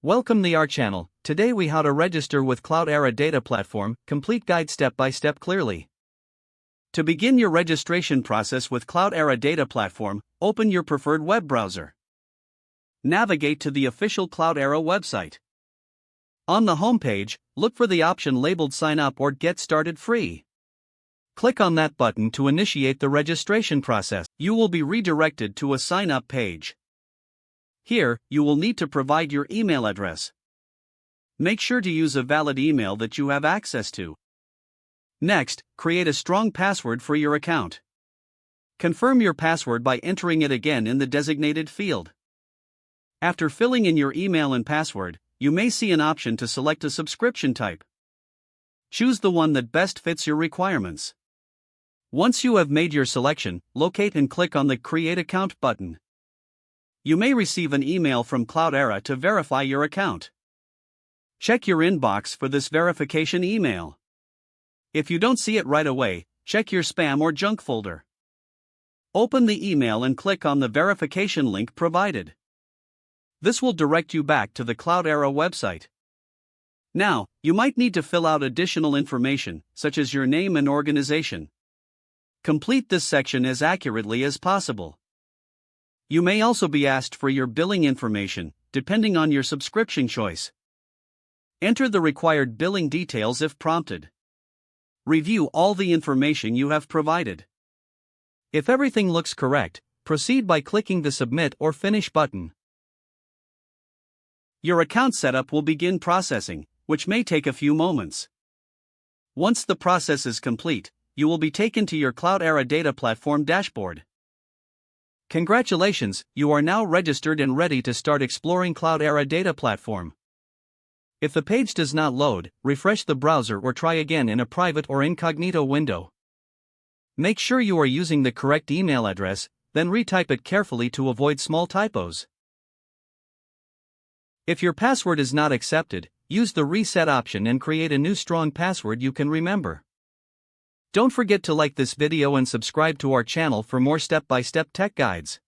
Welcome to our channel. Today we how to register with Cloudera Data Platform, complete guide step by step clearly. To begin your registration process with Cloudera Data Platform, open your preferred web browser. Navigate to the official Cloudera website. On the homepage, look for the option labeled Sign Up or Get Started Free. Click on that button to initiate the registration process. You will be redirected to a sign up page. Here, you will need to provide your email address. Make sure to use a valid email that you have access to. Next, create a strong password for your account. Confirm your password by entering it again in the designated field. After filling in your email and password, you may see an option to select a subscription type. Choose the one that best fits your requirements. Once you have made your selection, locate and click on the Create Account button. You may receive an email from Cloudera to verify your account. Check your inbox for this verification email. If you don't see it right away, check your spam or junk folder. Open the email and click on the verification link provided. This will direct you back to the Cloudera website. Now, you might need to fill out additional information, such as your name and organization. Complete this section as accurately as possible. You may also be asked for your billing information, depending on your subscription choice. Enter the required billing details if prompted. Review all the information you have provided. If everything looks correct, proceed by clicking the Submit or Finish button. Your account setup will begin processing, which may take a few moments. Once the process is complete, you will be taken to your Cloudera Data Platform dashboard. Congratulations, you are now registered and ready to start exploring Cloudera Data Platform. If the page does not load, refresh the browser or try again in a private or incognito window. Make sure you are using the correct email address, then retype it carefully to avoid small typos. If your password is not accepted, use the reset option and create a new strong password you can remember. Don't forget to like this video and subscribe to our channel for more step-by-step tech guides.